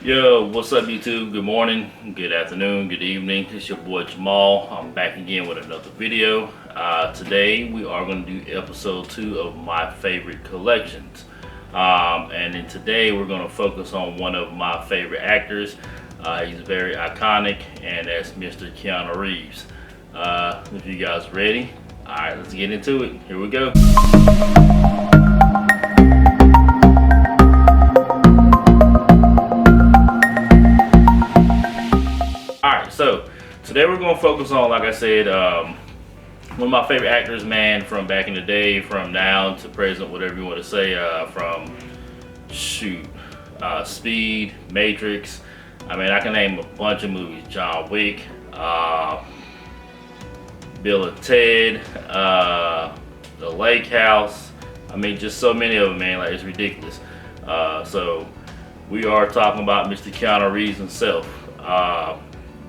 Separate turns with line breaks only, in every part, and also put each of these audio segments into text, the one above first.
Yo, what's up YouTube? Good morning, good afternoon, good evening. It's your boy Jamal. I'm back again with another video. Today we are going to do episode 2 of my favorite collections. And then today we're going to focus on one of my favorite actors. He's very iconic, and that's Mr. Keanu Reeves. If you guys ready, alright, let's get into it. Here we go. So today we're going to focus on, like I said, one of my favorite actors, man, from back in the day, from now to present, whatever you want to say, from Speed, Matrix. I mean, I can name a bunch of movies: John Wick, Bill and Ted, The Lake House. I mean, just so many of them, man. Like, it's ridiculous. So we are talking about Mr. Keanu Reeves himself.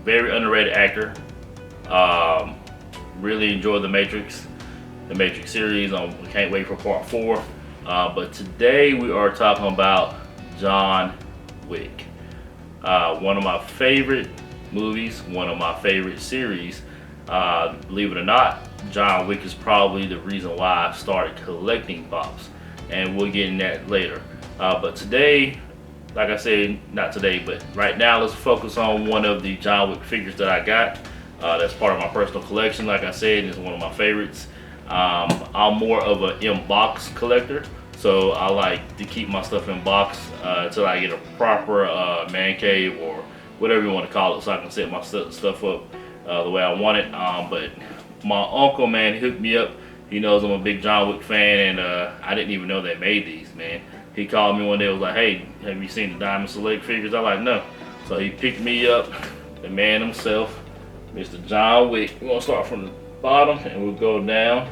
Very underrated actor. Really enjoyed the Matrix series. Can't wait for part 4. But today we are talking about John Wick. One of my favorite movies, one of my favorite series. Believe it or not, John Wick is probably the reason why I started collecting pops, and we'll get in that later. But today, like I said, not today, but right now, let's focus on one of the John Wick figures that I got. That's part of my personal collection. Like I said, it's one of my favorites. I'm more of an in-box collector, so I like to keep my stuff in box until I get a proper man cave or whatever you want to call it, so I can set my stuff up the way I want it. But my uncle, man, hooked me up. He knows I'm a big John Wick fan, and I didn't even know they made these, man. He called me one day, was like, "Hey, have you seen the Diamond Select figures?" I'm like, "No." So he picked me up, the man himself, Mr. John Wick. We're gonna start from the bottom and we'll go down.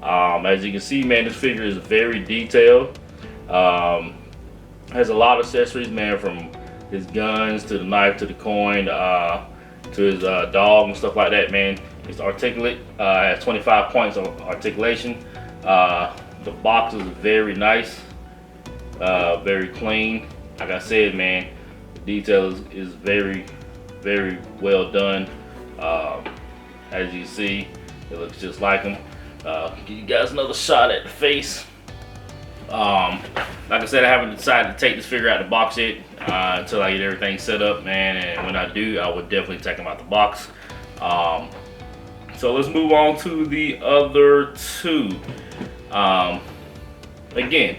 As you can see, man, this figure is very detailed. Has a lot of accessories, man, from his guns to the knife to the coin to his dog and stuff like that, man. It's articulate, has 25 points of articulation. The box is very nice. Very clean. Like I said, man, the detail is very, very well done. As you see, it looks just like him. Give you guys another shot at the face. Like I said, I haven't decided to take this figure out of the box yet until I get everything set up, man. And when I do, I would definitely take him out the box. So let's move on to the other two. Again,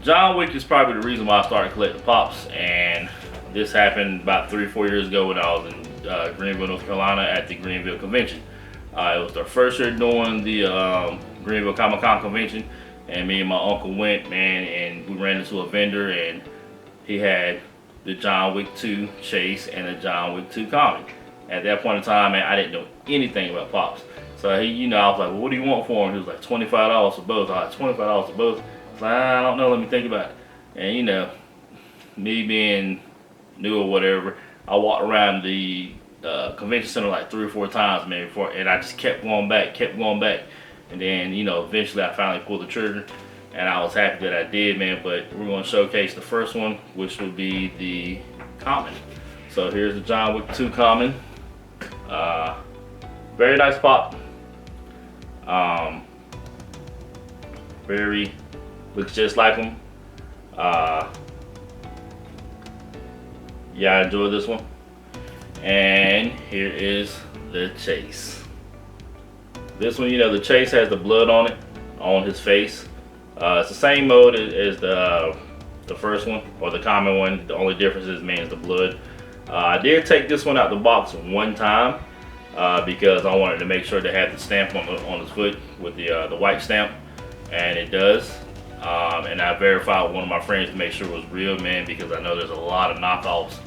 John Wick is probably the reason why I started collecting pops, and this happened about 3 or 4 years ago when I was in Greenville, North Carolina at the Greenville Convention. It was our first year doing the Greenville Comic-Con convention, and me and my uncle went, man, and we ran into a vendor, and he had the John Wick 2 Chase and the John Wick 2 comic. At that point in time, man, I didn't know anything about pops. So he, I was like, "Well, what do you want for him?" He was like, $25 for both. I was like, $25 for both? I don't know, let me think about it. And me being new or whatever, I walked around the convention center like 3 or 4 times, man, and I just kept going back. And then, eventually I finally pulled the trigger, and I was happy that I did, man. But we're going to showcase the first one, which would be the common. So here's the John Wick 2 common. Very nice pop. Looks just like him. Yeah, I enjoyed this one. And here is the Chase. This one, the Chase has the blood on it, on his face. It's the same mode as the first one, or the common one. The only difference is, man, is the blood. I did take this one out the box one time because I wanted to make sure they had the stamp on his foot with the white stamp, and it does. And I verified with one of my friends to make sure it was real, man, because I know there's a lot of knockoffs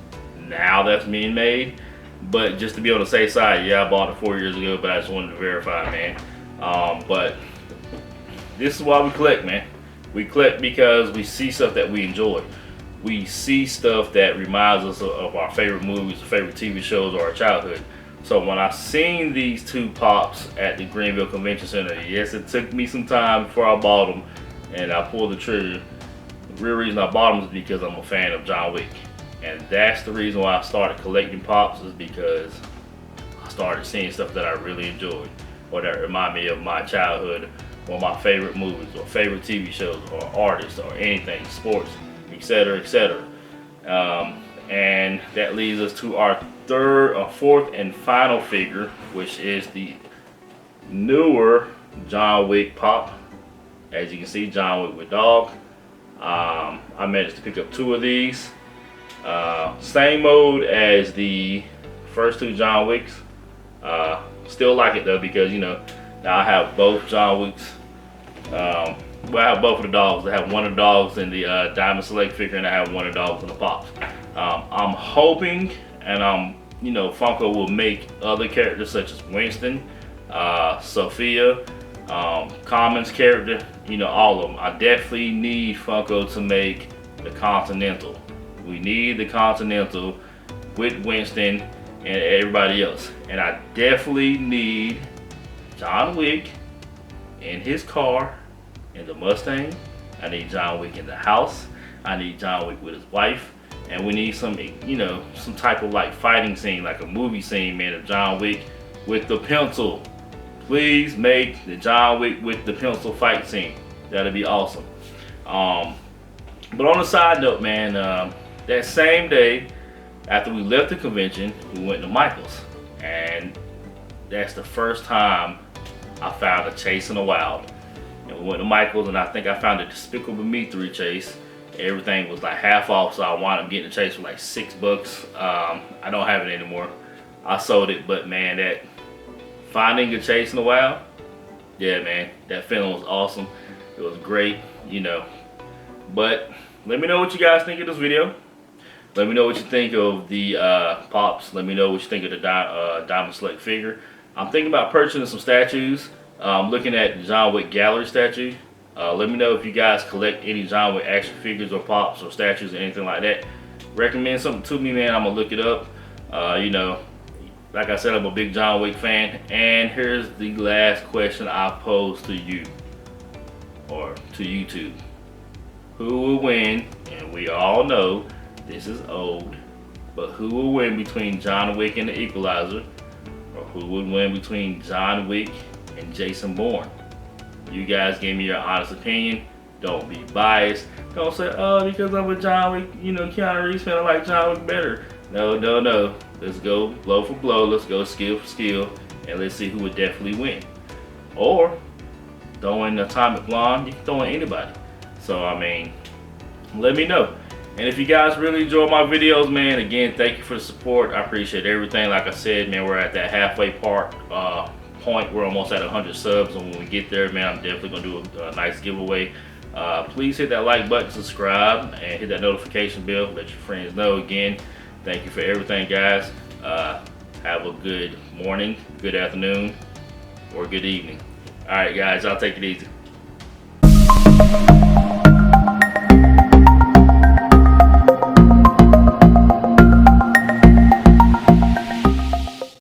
now that's being made. But just to be on the safe side, yeah, I bought it 4 years ago, but I just wanted to verify, man. But this is why we collect, man. We collect because we see stuff that we enjoy. We see stuff that reminds us of our favorite movies, favorite TV shows, or our childhood. So when I seen these 2 pops at the Greenville Convention Center, yes, it took me some time before I bought them, and I pulled the trigger. The real reason I bought them is because I'm a fan of John Wick. And that's the reason why I started collecting Pops, is because I started seeing stuff that I really enjoyed, or that remind me of my childhood, or my favorite movies, or favorite TV shows, or artists, or anything, sports, etc., etc. And that leads us to our fourth and final figure, which is the newer John Wick Pop. As you can see, John Wick with dog. I managed to pick up 2 of these. Same mode as the first 2 John Wicks. Still like it though, because now I have both John Wicks. Well, I have both of the dogs. I have one of the dogs in the Diamond Select figure, and I have one of the dogs in the Pops. I'm hoping, and Funko will make other characters such as Winston, Sophia, Common's character, all of them. I definitely need Funko to make the Continental. We need the Continental with Winston and everybody else. And I definitely need John Wick in his car, in the Mustang. I need John Wick in the house. I need John Wick with his wife. And we need some, some type of like fighting scene, like a movie scene, man, of John Wick with the pencil. Please make the John Wick with the pencil fight scene. That'd be awesome. But on a side note, man, that same day after we left the convention, we went to Michael's, and that's the first time I found a Chase in the Wild. And we went to Michael's, and I think I found a Despicable Me 3 Chase. Everything was like half off, so I wound up getting the Chase for like $6. I don't have it anymore. I sold it, but man, that finding a Chase in the Wild, yeah, man, that feeling was awesome. It was great, But let me know what you guys think of this video. Let me know what you think of the Pops. Let me know what you think of the Diamond Select figure. I'm thinking about purchasing some statues. Looking at the John Wick gallery statue. Let me know if you guys collect any John Wick action figures or Pops or statues or anything like that. Recommend something to me, man. I'm gonna look it up. Like I said, I'm a big John Wick fan. And here's the last question I pose to you, or to YouTube. Who will win? And we all know this is old, but who will win between John Wick and the Equalizer? Or who would win between John Wick and Jason Bourne? You guys give me your honest opinion. Don't be biased. Don't say, oh, because I'm a John Wick, Keanu Reeves fan, I like John Wick better. No, no, no. Let's go blow for blow. Let's go skill for skill. And let's see who would definitely win. Or, throwing Atomic Blonde, you can throw in anybody. So, let me know. And if you guys really enjoy my videos, man, again, thank you for the support. I appreciate everything. Like I said, man, we're at that halfway point. We're almost at 100 subs, and when we get there, man, I'm definitely gonna do a nice giveaway. Please hit that like button, subscribe, and hit that notification bell. Let your friends know. Again, thank you for everything, guys. Have a good morning, good afternoon, or good evening. All right, guys, y'all take it easy.